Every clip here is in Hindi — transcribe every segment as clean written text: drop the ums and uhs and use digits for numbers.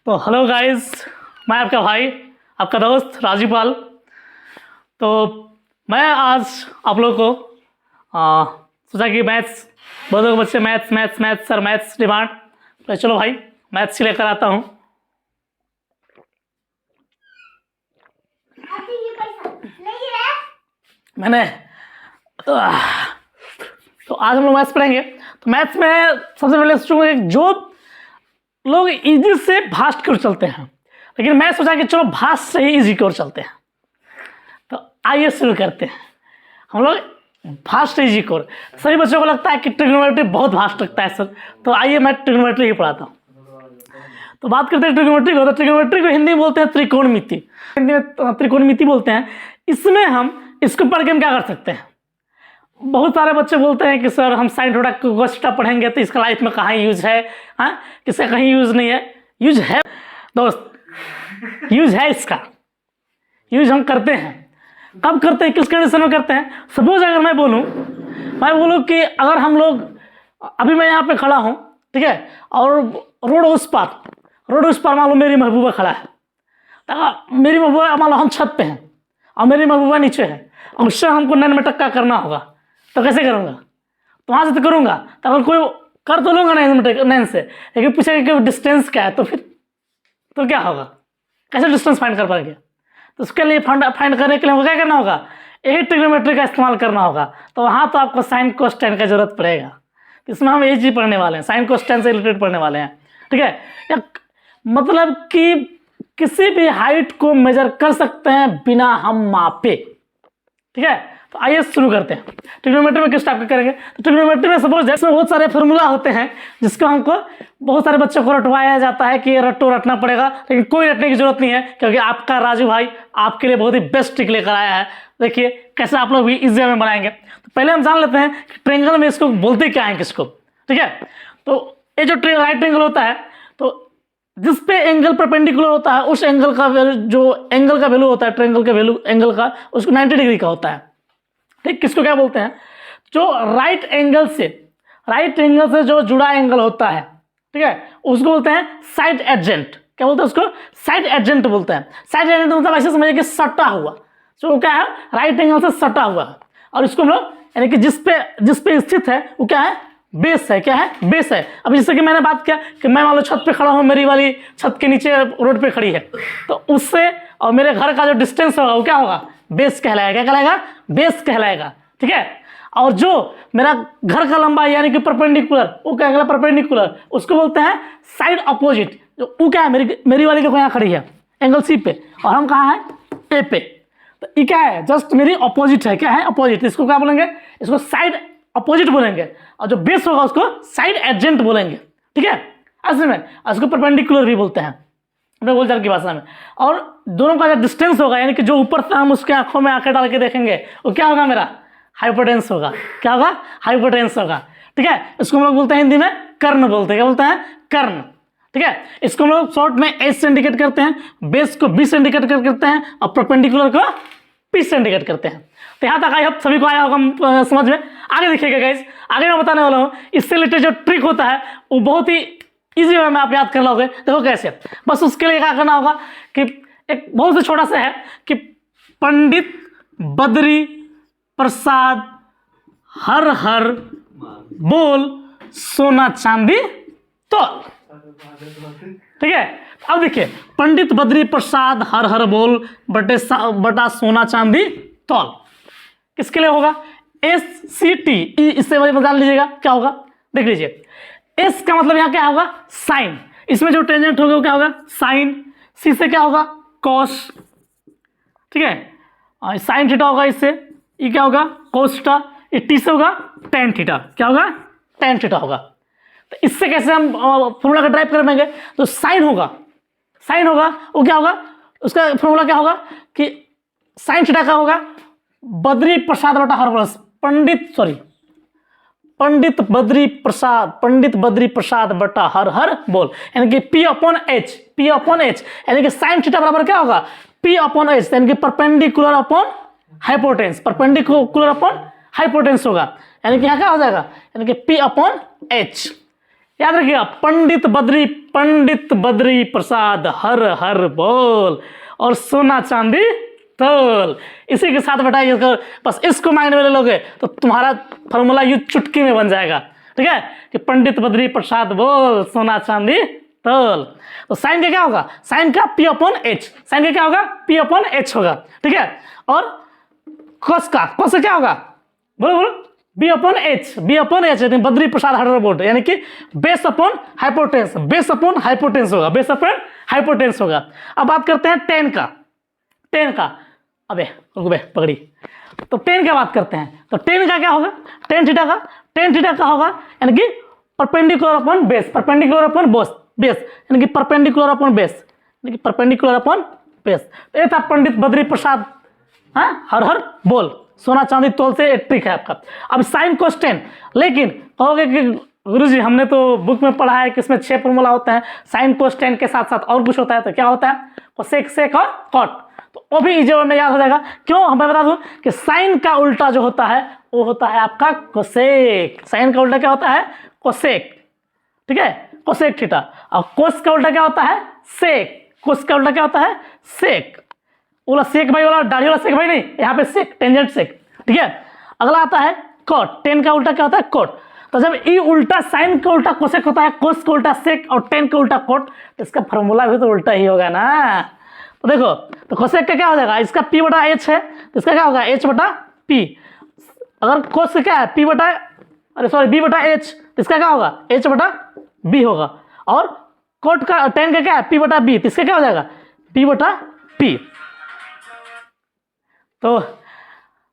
तो हेलो गाइस, मैं आपका भाई, आपका दोस्त राजीपाल। तो मैं आज आप लोगों को सोचा कि मैथ्स बहुत लोग बच्चे maths maths maths sir maths demand, तो चलो भाई मैथ्स ही लेकर आता हूँ। मैंने तो आज हम लोग मैथ्स पढ़ेंगे। तो मैथ्स में सबसे पहले सोचूंगा जो लोग इजी से भास्ट की ओर चलते हैं, लेकिन मैं सोचा कि चलो भास्ट से ही इजी की ओर चलते हैं। तो आइए शुरू करते हैं हम लोग भास्ट इजी की ओर। सभी बच्चों को लगता है कि ट्रिग्नोमेट्री बहुत भास्ट लगता है सर, तो आइए मैं ट्रिग्नोमेट्री ही पढ़ाता हूँ। तो बात करते हैं ट्रिग्नोमेट्री को। तो ट्रिग्नोमेट्री को हिंदी में बोलते हैं त्रिकोणमिति, हिंदी में त्रिकोणमिति बोलते हैं। इसमें हम इसको पढ़ के हम क्या कर सकते हैं, बहुत सारे बच्चे बोलते हैं कि सर हम साइन थीटा cos थीटा पढ़ेंगे तो इसका लाइफ में कहाँ यूज है, हाँ किसका कहीं यूज नहीं है। यूज है दोस्त, यूज है, इसका यूज हम करते हैं। कब करते हैं, किस कंडीशन में करते हैं। सपोज अगर मैं बोलूँ कि अगर हम लोग, अभी मैं यहाँ पे खड़ा हूँ, ठीक है, और रोड उस पार मान लो मेरी महबूबा खड़ा है, तो मेरी महबूबा मान लो हम छत पे हैं और मेरी महबूबा नीचे है, और उससे हमको नैन में टक्का करना होगा, तो कैसे करूँगा। तो वहाँ से तो करूँगा, तो अगर कोई कर तो लूँगा नैन से, लेकिन पूछेगा कि डिस्टेंस क्या है, तो फिर तो क्या होगा, कैसे डिस्टेंस फाइंड कर पाएंगे। तो उसके लिए फाइंड करने के लिए क्या करना होगा, यही ट्रिग्नोमेट्री का इस्तेमाल करना होगा। तो वहाँ तो आपको साइन कोस टेन का जरूरत पड़ेगा। तो इसमें हम यही चीज़ पढ़ने वाले हैं, साइन कोस टेन से रिलेटेड पढ़ने वाले हैं, ठीक है। या मतलब कि किसी भी हाइट को मेजर कर सकते हैं बिना हम मापे, ठीक है। तो आइए शुरू करते हैं। ट्रिग्नोमेट्री में किस टाइप का करेंगे। तो ट्रिग्नोमेट्री में सपोज इसमें बहुत सारे फॉर्मूला होते हैं जिसको हमको बहुत सारे बच्चों को रटवाया जाता है कि ये रटना पड़ेगा, लेकिन कोई रटने की जरूरत नहीं है, क्योंकि आपका राजू भाई आपके लिए बहुत ही बेस्ट ट्रिक लेकर आया है। देखिए कैसे आप लोग भी इजी में बनाएंगे। तो पहले हम जान लेते हैं कि ट्रायंगल में इसको बोलते क्या है किसको, ठीक है। तो ये जो राइट ट्रायंगल होता है, तो जिस पे एंगल परपेंडिकुलर होता है उस एंगल का जो एंगल का वैल्यू होता है, ट्रायंगल का वैल्यू एंगल का, उसको 90 डिग्री का होता है, ठीक। किसको क्या बोलते हैं, जो राइट एंगल से जो जुड़ा एंगल होता है, ठीक है, उसको बोलते हैं साइड एडजेंट। क्या बोलते हैं उसको, साइड एडजेंट बोलते हैं। साइड एडजेंट मतलब ऐसे समझिए कि सटा हुआ, जो क्या है राइट एंगल से सटा हुआ है, और इसको हम लोग यानी कि जिस पे स्थित है वो क्या है, बेस है। क्या है, बेस है। अब जैसे कि मैंने बात किया कि मैं मान लो छत पे खड़ा हूँ, मेरी वाली छत के नीचे रोड पे खड़ी है, तो उससे और मेरे घर का जो डिस्टेंस होगा वो क्या होगा, बेस कहलाएगा। क्या कहलाएगा, बेस कहलाएगा, ठीक है। और जो मेरा घर का लंबाई यानी कि परपेंडिकुलर, वो क्या कहलाएगा, परपेंडिकुलर, उसको बोलते हैं साइड अपोजिट। जो वो क्या है, मेरी वाली जो यहाँ खड़ी है एंगल सी पे, और हम कहाँ हैं, ए पे, तो ये क्या है, जस्ट मेरी अपोजिट है। क्या है, अपोजिट। इसको क्या बोलेंगे, इसको साइड अपोजिट बोलेंगे, और जो बेस होगा उसको साइड एडजेंट बोलेंगे, ठीक है। ऐसे में उसको परपेंडिकुलर भी बोलते हैं अपने बोलचाल की भाषा में। और दोनों का जो डिस्टेंस होगा, यानी कि जो ऊपर से हम उसके आंखों में आंखें डाल के देखेंगे, वो क्या होगा, मेरा हाइपोटेन्स होगा। क्या होगा, हाइपोटेन्स होगा, ठीक है। इसको हम लोग बोलते हैं हिंदी में कर्ण बोलते हैं। क्या बोलते हैं, कर्ण, ठीक है। इसको हम लोग शॉर्ट में एच से इंडिकेट करते हैं, बेस को बी से इंडिकेट करते हैं, और परपेंडिकुलर को पी से इंडिकेट करते हैं। तो यहाँ तक आई होप सभी को आया होगा समझ में। आगे देखिएगा गाइस, आगे मैं बताने वाला हूँ इससे रिलेटेड जो ट्रिक होता है वो बहुत ही इजी वे में आप याद कर लोगे। देखो कैसे, बस उसके लिए क्या करना होगा कि एक बहुत से छोटा सा है कि पंडित बद्री प्रसाद हर हर बोल सोना चांदी तोल, ठीक है। अब देखिए, पंडित बद्री प्रसाद हर हर बोल बटा सोना चांदी तोल किसके लिए होगा, SCT। इससे जान लीजिएगा क्या होगा, देख लीजिए। एस का मतलब यहाँ क्या होगा, साइन। इसमें जो टेंजेंट होगा वो क्या होगा, साइन। सी से क्या होगा, कॉस, ठीक है। साइन थीटा होगा, इससे ये क्या होगा, कोस थीटा। ये टी से होगा टेन थीटा। क्या होगा, टेन थीटा होगा। तो इससे कैसे हम फॉर्मूला का ड्राइव करेंगे, तो साइन होगा वो क्या होगा, उसका फॉर्मूला क्या होगा कि साइन थीटा का होगा बद्री प्रसाद बटा हर वर्ष पंडित बद्री प्रसाद बटा हर बोल, यानी कि P अपॉन एच, यानी कि साइन थीटा बराबर क्या होगा, P अपॉन एच, यानी कि परपेंडिकुलर अपॉन हाइपोटेन्स होगा। यानी कि यहाँ क्या हो जाएगा, यानी कि P अपॉन एच। याद रखिएगा, पंडित बद्री पंडित बद्री प्रसाद हर हर बोल और सोना चांदी तोल। इसी के साथ बताइए, बस इसको माइंड में ले लोगे तो तुम्हारा फॉर्मूला यूं चुटकी में बन जाएगा। ठीक है, कि पंडित बद्री प्रसाद बोल सोना चांदी तोल। तो साइन का क्या होगा, साइन का P अपॉन H, साइन का क्या होगा P अपॉन H होगा। ठीक है, और कोस का क्या होगा, बोलो बोलो, B upon H, B upon H यानी बद्री प्रसाद हर बोल, यानी कि base upon hypotenuse, base upon hypotenuse होगा, बेस अपॉन हाइपोटेंस होगा। अब बात करते हैं टेन का, टेन का, अबे रुक बे पकड़ी, तो टेन का बात करते हैं। तो टेन का क्या होगा, टेन थीटा का, टेन थीटा का होगा यानी कि perpendicular upon base, perpendicular upon base यानी कि परपेंडिकुलर अपॉन बेस, यानी कि परपेंडिकुलर अपॉन बेस। तो ये था पंडित बद्री प्रसाद हर हर बोल सोना चांदी तोल से एक ट्रिक है आपका। अब साइन कोस टेन, लेकिन कहोगे कि गुरुजी हमने तो बुक में पढ़ा है कि इसमें 6 फॉर्मूला होते हैं, साइन कोस टेन के साथ साथ और कुछ होता है, तो क्या होता है, कोसेक सेक और कॉट। तो वो भी इजी वे में याद हो जाएगा। क्यों, हमें बता दूं कि साइन का उल्टा जो होता है वो होता है आपका कोसेक, साइन का उल्टा क्या होता है, कोसेक। ठीक है, कोसेक थीटा। और कोस का उल्टा क्या होता है, सेक, कोस का उल्टा क्या होता है, सेक। बोला सेक भाई, वाला दाढ़ी वाला सेक भाई नहीं, यहाँ पे सेक, टेंजेंट सेक। ठीक है, अगला आता है कॉट, टेन का उल्टा क्या होता है, कोट। तो जब ई उल्टा साइन का उल्टा कोसेक होता है, कोस का उल्टा सेक और टेन का उल्टा कोट, तो इसका फॉर्मूला भी तो उल्टा ही होगा ना। तो देखो, तो कोसेक का क्या हो जाएगा, इसका P बटा H है, तो इसका क्या होगा H बटा P। अगर कोस का क्या है P बटा, अरे सॉरी B बटा H, तो इसका क्या होगा H बटा B होगा। और कोट का टेन का क्या है P बटा B, तो इसका क्या हो जाएगा P बटा P। तो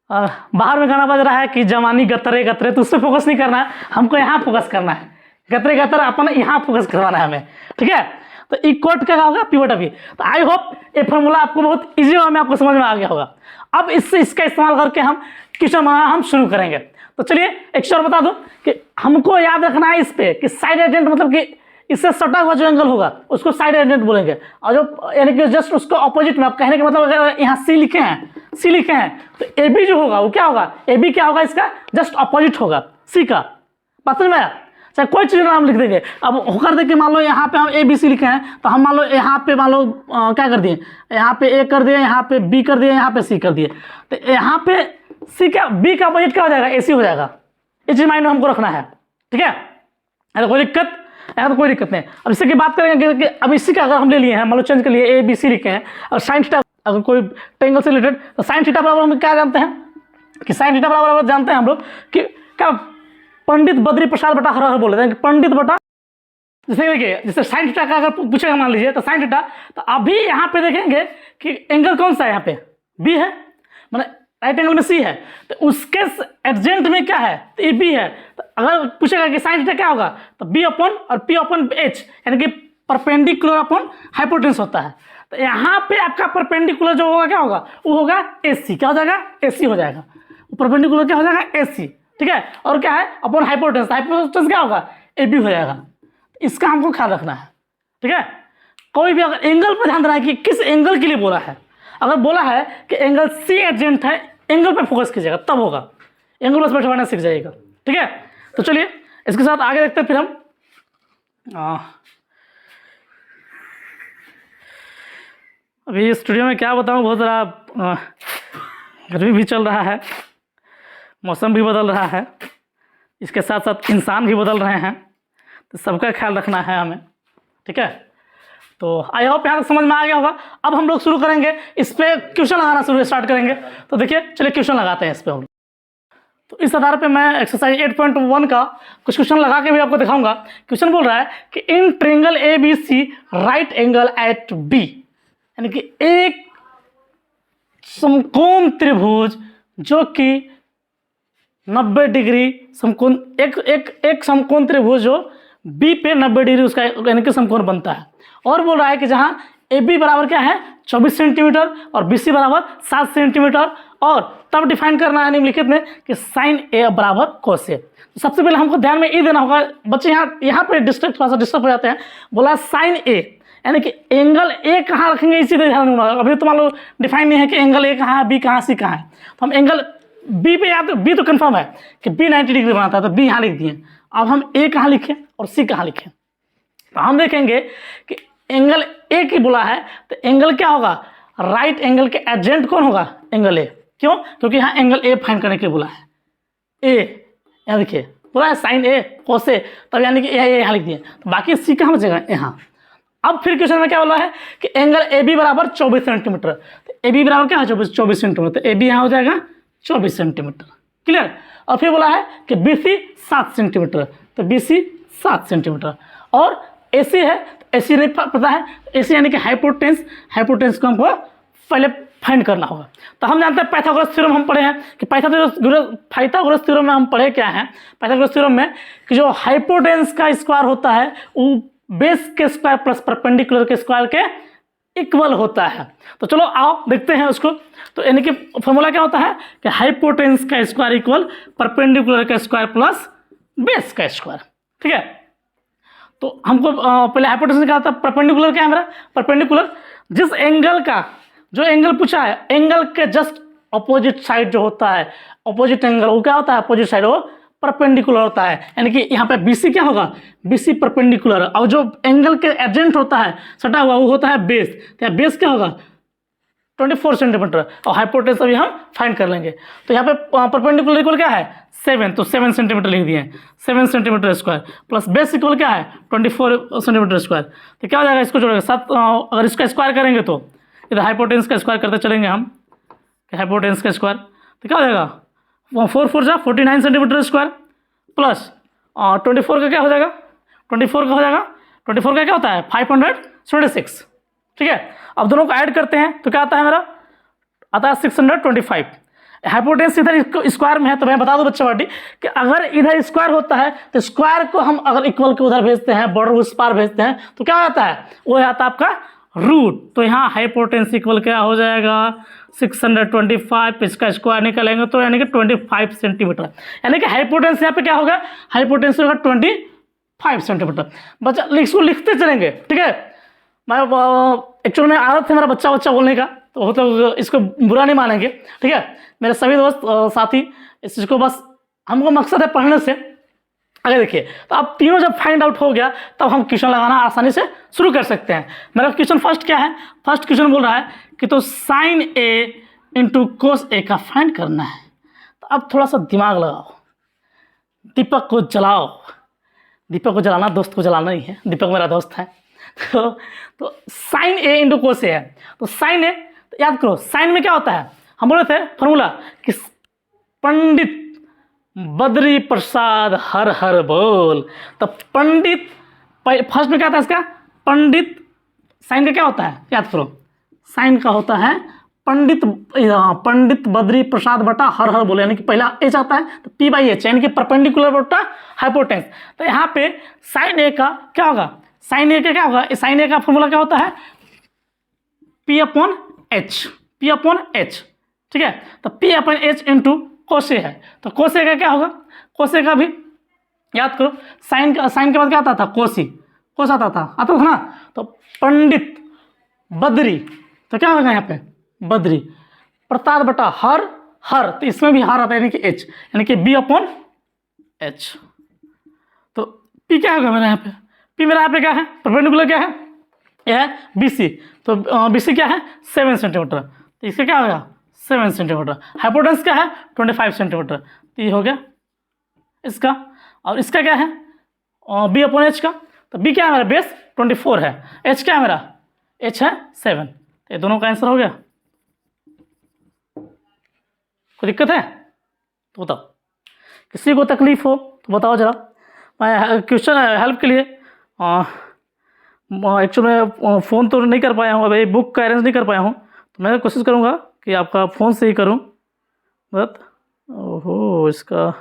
बाहर में गाना बज रहा है कि जवानी गतरे गतरे, तो उस पर फोकस नहीं करना है, हमको यहाँ फोकस करना है, गतरे गतर अपन यहाँ फोकस करवाना है हमें। ठीक है, तो ई कोट का होगा P बटा V। तो आई होप ये फॉर्मूला आपको बहुत इजी वे में आपको समझ में आ गया होगा। अब इससे इसका इस्तेमाल करके हम क्वेश्चन बनाना हम शुरू करेंगे। तो चलिए एक चीज और बता दूं कि हमको याद रखना है इस पे कि साइड एजेंट मतलब कि इससे सटा हुआ जो एंगल होगा उसको साइड एजेंट बोलेंगे, और जो यानी कि जस्ट उसको ऑपोजिट में, आप कहने का मतलब अगर यहाँ C लिखे हैं तो AB जो होगा वो क्या होगा, AB क्या होगा, इसका जस्ट ऑपोजिट होगा C का। बात समझ में आया, चाहे कोई चीज़ नाम लिख देंगे। अब होकर देखिए, मान लो यहाँ पे हम ABC लिखे हैं, तो हम मान लो यहाँ पे मान लो क्या कर दिए, यहाँ पे A कर दिए, यहाँ पे B कर दिए, यहाँ पे C कर दिए, तो यहाँ पे C का B का ऑपोजिट क्या हो जाएगा, AC हो जाएगा। इस चीज माइंड में हमको रखना है। ठीक है, अगर कोई दिक्कत है तो कोई दिक्कत नहीं। अब इसी की बात करेंगे कि अब इसी का अगर हम ले लिए हैं, मान लो चेंज कर लिए ABC लिखे हैं, और साइन थीटा अगर कोई ट्रायंगल से रिलेटेड, तो साइन थीटा बराबर हम क्या जानते हैं कि साइन थीटा बराबर जानते हैं हम लोग कि क्या, पंडित बद्री प्रसाद बटा हर हर बोल रहे हैं, पंडित बटा, जैसे देखिए जैसे साइन थीटा का अगर पूछेगा मान लीजिए, तो साइन थीटा, तो अभी यहाँ पे देखेंगे कि एंगल कौन सा है, यहाँ पे B है, माने राइट एंगल में C है, तो उसके एडजेंट में क्या है, तो B है। तो अगर पूछेगा कि साइन थीटा क्या होगा, तो B अपॉन और P अपॉन H यानी कि परपेंडिकुलर अपॉन हाइपोटेन्यूस होता है। तो यहाँ पे आपका परपेंडिकुलर जो होगा क्या होगा, वो होगा AC, क्या हो जाएगा, AC हो जाएगा, परपेंडिकुलर क्या हो जाएगा, AC। ठीक है, और क्या है अपॉन हाइपोटेन्यूस, हाइपोटेन्यूस क्या होगा, AB हो जाएगा। इसका हमको ख्याल रखना है। ठीक है, कोई भी अगर एंगल पर ध्यान देना है कि किस एंगल के लिए बोला है, अगर बोला है कि एंगल C एडजेंट है, एंगल पे फोकस कीजिएगा तब होगा, एंगल बस बैठवाना सीख जाइएगा। ठीक है, तो चलिए इसके साथ आगे देखते हैं फिर हम। अभी स्टूडियो में क्या बताऊं, बहुत ज़रा गर्मी भी चल रहा है, मौसम भी बदल रहा है, इसके साथ साथ इंसान भी बदल रहे हैं, तो सबका ख्याल रखना है हमें। ठीक है, तो आई होप यहाँ तक समझ में आ गया होगा। अब हम लोग शुरू करेंगे, इस पर क्वेश्चन लगाना स्टार्ट करेंगे। तो देखिए चलिए क्वेश्चन लगाते हैं इस पर हम। तो इस आधार पे मैं एक्सरसाइज 8.1 का कुछ क्वेश्चन लगा के भी आपको दिखाऊंगा। क्वेश्चन बोल रहा है कि in triangle ABC right angle at B, यानी कि एक समकोण त्रिभुज जो कि 90 डिग्री समकोण, एक समकोण त्रिभुज जो B पे 90 डिग्री उसका यानी कि समकोण बनता है, और बोल रहा है कि जहां AB बराबर क्या है 24 सेंटीमीटर और BC बराबर 7 सेंटीमीटर, और तब डिफाइन करना है निम्नलिखित में कि साइन A बराबर cos A। तो सबसे पहले हमको ध्यान में ये देना होगा, बच्चे यहाँ पे थोड़ा सा डिस्टर्ब हो जाते हैं। बोला साइन A यानी कि एंगल A कहाँ रखेंगे, इसी पे ध्यान देना होगा। अभी तो मान लो डिफाइन नहीं है कि एंगल A कहाँ है, B कहाँ, C कहाँ है, तो हम एंगल B पे, या तो B तो कंफर्म है कि B 90 डिग्री बनाता है, तो B यहाँ लिख दिए। अब हम A कहाँ लिखें और C कहाँ लिखें, तो हम देखेंगे कि एंगल ए की बोला है तो एंगल क्या होगा, राइट एंगल के एडजेंट कौन होगा, एंगल ए। क्यों, क्योंकि यहाँ एंगल ए फाइंड करने के लिए बोला है। ए यहाँ देखिए बोला है साइन ए कोस ए, तब यानी कि यहाँ लिख दिए, तो बाकी सी कहाँ बचेगा, यहाँ। अब फिर क्वेश्चन में क्या बोला है कि एंगल ए बी बराबर 24 सेंटीमीटर, तो ए बी बराबर क्या है 24 सेंटीमीटर, तो ए बी यहाँ हो जाएगा 24 सेंटीमीटर, क्लियर। और फिर बोला है कि बी सी 7 सेंटीमीटर, तो बी सी 7 सेंटीमीटर, और ए सी है तो ए सी नहीं पता है, ए सी यानी कि हाइपोटेंस, हाइपोटेंस को हमको पहले फाइंड करना होगा। तो हम जानते हैं पाइथागोरस थ्योरम हम पढ़े हैं कि पाइथागोरस थ्योरम में हम पढ़े क्या है, पाइथागोरस थ्योरम में कि जो हाइपोटेंस का स्क्वायर होता है वो बेस के स्क्वायर प्लस परपेंडिकुलर के स्क्वायर के इक्वल होता है। तो चलो आओ देखते हैं उसको। तो यानी कि फॉर्मूला क्या होता है कि हाइपोटेंस का स्क्वायर इक्वल परपेंडिकुलर का स्क्वायर प्लस बेस का स्क्वायर, ठीक है। तो हमको पहले हाइपोटेंस निकाला था, परपेंडिकुलर क्या है मेरा, परपेंडिकुलर जिस एंगल का, जो एंगल पूछा है एंगल के जस्ट अपोजिट साइड जो होता है, अपोजिट एंगल वो क्या होता है, अपोजिट साइड वो परपेंडिकुलर होता है। यानी कि यहाँ पे BC क्या होगा, BC परपेंडिकुलर, और जो एंगल के एडजेंट होता है सटा हुआ वो होता है बेस, तो यहाँ बेस क्या होगा 24 सेंटीमीटर, और हाइपोटेंस अभी हम फाइंड कर लेंगे। तो यहाँ पे परपेंडिकुलर इक्वल क्या है 7, तो 7 सेंटीमीटर लिख दिए, 7 centimetre square plus base equal क्या है 24 सेंटीमीटर स्क्वायर, तो क्या हो जाएगा इसको जोड़ेगा 7, अगर इसका स्क्वायर करेंगे तो इधर हाइपोटेंस का स्क्वायर करते चलेंगे हम, हाइपोटेंस का स्क्वायर तो क्या हो जाएगा 4 4 जा 49 सेंटीमीटर स्क्वायर प्लस 24 का क्या हो जाएगा, 24 का हो जाएगा 24 का क्या होता है 526, ठीक है। अब दोनों को ऐड करते हैं तो क्या आता है मेरा, आता है 625। हाइपोटेंस इधर स्क्वायर में है तो मैं बता दूं बच्चा पार्टी कि अगर इधर स्क्वायर होता है तो स्क्वायर को हम अगर इक्वल के उधर भेजते हैं, बॉर्डर उस पार भेजते हैं तो क्या आता है, वो आता है आपका रूट। तो यहाँ हाइपोटेंस इक्वल क्या हो जाएगा 625, इसका स्क्वायर निकालेंगे तो यानी कि 25 सेंटीमीटर, यानी कि हाइपोटेंस यहाँ पे क्या होगा, हाइपोटेंस होगा 25 सेंटीमीटर। बच्चा इसको लिखते चलेंगे, ठीक है। मैं एक्चुअली में आदत है मेरा बच्चा बच्चा बोलने का, तो मतलब इसको बुरा नहीं मानेंगे, ठीक है। मेरे सभी दोस्त साथी इस चीज़ को बस हमको मकसद है पढ़ने से। अगर देखिए तो अब तीनों जब फाइंड आउट हो गया तब हम क्वेश्चन लगाना आसानी से शुरू कर सकते हैं। मेरा क्वेश्चन फर्स्ट क्या है, फर्स्ट क्वेश्चन बोल रहा है कि तो साइन ए इंटू कोस ए का फाइंड करना है। तो अब थोड़ा सा दिमाग लगाओ, दीपक को जलाओ, दीपक को जलाना दोस्त को जलाना ही है, दीपक मेरा दोस्त है। तो साइन ए इंटू कोस ए है, तो साइन ए तो याद करो साइन में क्या होता है, हम बोले थे फॉर्मूला कि पंडित बद्री प्रसाद हर हर बोल। तो पंडित फर्स्ट में क्या था इसका, पंडित साइन का क्या होता है याद करो, साइन का होता है पंडित, पंडित बद्री प्रसाद बटा हर हर बोल, यानी कि पहला एच आता है तो P/H यानी कि परपेंडिकुलर बटा हाइपोटेंस। तो यहाँ पे साइन ए का क्या होगा, साइन ए का क्या होगा, साइन ए का फॉर्मूला क्या होता है P/H, P/H, ठीक है। तो P/H इंटू कोसे है, तो कोसे का क्या होगा, कोसे का भी याद करो साइन का, साइन के बाद क्या आता था कोसी, कोस आता था ना। तो पंडित बद्री तो क्या होगा यहाँ पे बद्री प्रसाद बटा हर हर, तो इसमें भी हर आता है यानी कि H, यानी कि B/H। तो P क्या होगा मेरा यहाँ पे, P मेरा यहाँ पे क्या है परपेंडिकुलर क्या है, यह है BC, तो BC क्या है 7 सेंटीमीटर, तो इसका क्या होगा 7 सेंटीमीटर। हाइपोटेंस क्या है 25 सेंटीमीटर, तो ये हो गया इसका। और इसका क्या है B/H का, तो B क्या है मेरा बेस 24 है, H क्या है मेरा H है 7, तो ये दोनों का आंसर हो गया। कोई दिक्कत है तो बताओ, किसी को तकलीफ हो तो बताओ जरा, मैं क्वेश्चन हेल्प के लिए एक्चुअली मैं फ़ोन तो नहीं कर पाया हूँ, अभी बुक का अरेंज नहीं कर पाया हूँ, तो मैं कोशिश करूँगा कि आपका फ़ोन से ही करूँ बट ओहो इसका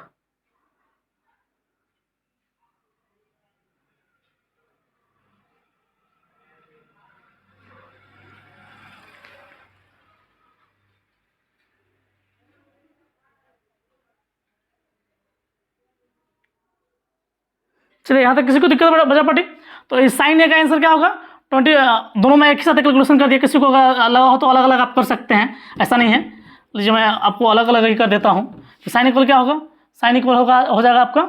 चलिए यहाँ तक किसी को दिक्कत बचा पार्टी। तो इस साइन ए का आंसर क्या होगा 20, दोनों में एक ही साथ कैलकुलेशन कर दिया, किसी को अगर लगा हो तो अलग अलग आप कर सकते हैं, ऐसा नहीं है। लीजिए मैं आपको अलग अलग ही कर देता हूँ। तो साइन इक्वल क्या होगा, साइन इक्वल होगा हो जाएगा आपका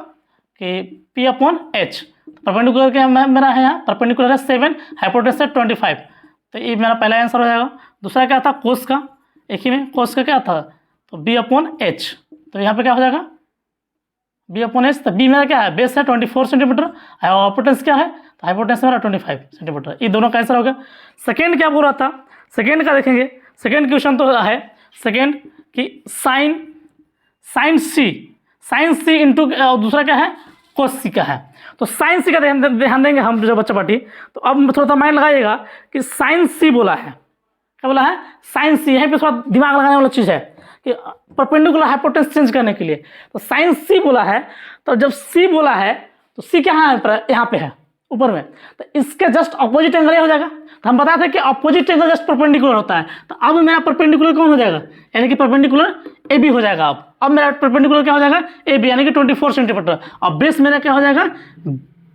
कि P/H, परपेंडिकुलर क्या मेरा है यहाँ, परपेंडिकुलर है 7, हाइपोटेनस है 25। तो ये मेरा पहला आंसर हो जाएगा। दूसरा क्या था, कोस का, एक ही में कोस का क्या था, तो B/H। तो यहाँ पे क्या हो जाएगा, B/H। तो बी मेरा क्या है, बेस है 24 सेंटीमीटर, हाइपोटेनस क्या है, तो हाइपोटेनस मेरा 25 सेंटीमीटर। ये दोनों का आंसर हो गया। सेकेंड क्या बोल रहा था, सेकेंड का देखेंगे। सेकेंड क्वेश्चन तो है सेकेंड कि साइन सी इंटू दूसरा क्या है, कोस सी का है। तो साइन सी का ध्यान देंगे हम जो बच्चा पार्टी। तो अब थोड़ा सा माइंड लगाइएगा कि साइन सी बोला है, क्या बोला है, साइन सी। यहाँ पे थोड़ा दिमाग लगाने वाला चीज़ है कि परपेंडिकुलर हाइपोटेनस चेंज करने के लिए। तो साइन सी बोला है, तो जब सी बोला है तो सी क्या है, यहाँ पे है ऊपर में, तो इसके जस्ट अपोजिट एंगल हो जाएगा। तो हम बताते हैं कि अपोजिट एंगल जस्ट परपेंडिकुलर होता है। तो अब मेरा परपेंडिकुलर कौन हो जाएगा, यानी कि परपेंडिकुलर ए बी हो जाएगा। अब मेरा परपेंडिकुलर क्या हो जाएगा, ए बी, यानी कि 24 सेंटीमीटर। और बेस मेरा क्या हो जाएगा,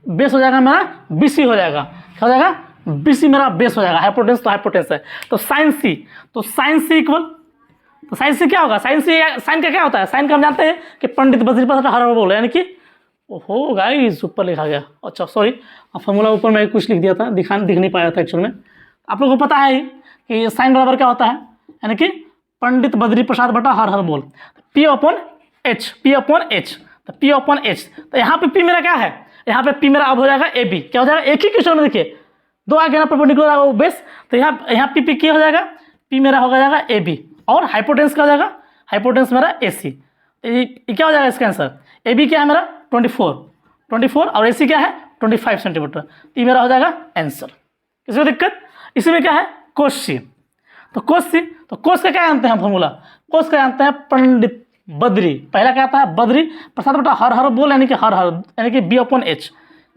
बेस हो जाएगा मेरा बी सी हो जाएगा। क्या हो जाएगा, बी सी मेरा बेस हो जाएगा। हाइपोटेनस तो हाइपोटेनस है, तो साइन सी, तो साइन सी इक्वल, तो साइन सी क्या होगा, साइन सी, साइन का क्या होता है, साइन का हम जानते हैं कि पंडित बद्री प्रसाद हर बोल, यानी कि ओहो गाइस ऊपर लिखा गया, अच्छा सॉरी, फॉर्मूला ऊपर मैं कुछ लिख दिया था, दिख नहीं पाया था एक्चुअल में। आप लोगों को पता है कि साइन बराबर क्या होता है, यानी कि पंडित बद्री प्रसाद बटा हर बोल, P/H, P/H। तो P/H, तो यहाँ पे P मेरा क्या है, यहाँ पे P मेरा अब हो जाएगा ए बी। क्या हो जाएगा, एक ही क्वेश्चन में देखिए दो आ गया ना परपेंडिकुलर वो बेस। तो यहाँ P क्या हो जाएगा, P मेरा हो जाएगा ए बी, और हाइपोटेंस क्या हो जाएगा, हाइपोटेंस मेरा ए सी। ये क्या हो जाएगा इसका आंसर, ए बी क्या है मेरा 24 और ए सी क्या है 25 सेंटीमीटर। ये मेरा हो जाएगा आंसर। इसमें दिक्कत, इसी में क्या है कोस सी। तो कोस सी, तो कोस का क्या जानते हैं फॉर्मूला, कोस का जानते हैं पंडित बद्री, पहला क्या आता है बद्री प्रसाद बटा हर बोल, यानी कि हर यानी कि B/H,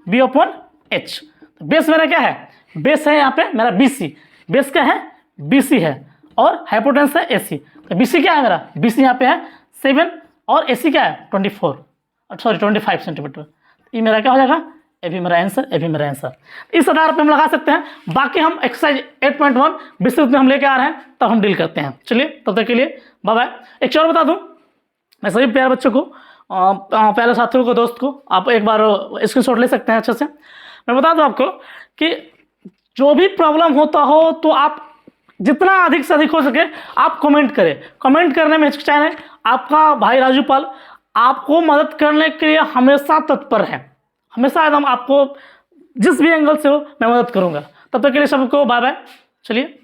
B/H। तो बेस मेरा क्या है, बेस है यहाँ पे मेरा BC, बेस क्या है BC है, और हाइपोटेंस है AC। तो BC क्या है मेरा, BC यहाँ पे है 7 और AC क्या है 25 सेंटीमीटर। ये मेरा क्या हो जाएगा, ये भी मेरा आंसर, ये भी मेरा आंसर। इस आधार पे हम लगा सकते हैं। बाकी हम एक्सरसाइज 8.1 विस्तृत में हम लेके आ रहे हैं, तब हम डील करते हैं। चलिए तब तक के लिए बाय बाय। एक और बता दूं, मैं सभी प्यारे बच्चों को, प्यारे साथियों को, दोस्त को, आप एक बार स्क्रीनशॉट ले सकते हैं अच्छे से। मैं बता दूं आपको कि जो भी प्रॉब्लम होता हो तो आप जितना अधिक से अधिक हो सके आप कमेंट करें। कमेंट करने में हिचकिचाएं नहीं, आपका भाई राजू पाल आपको मदद करने के लिए हमेशा तत्पर है, हमेशा एकदम आपको जिस भी एंगल से हो मैं मदद करूंगा। तब तक के लिए सबको बाय बाय। चलिए।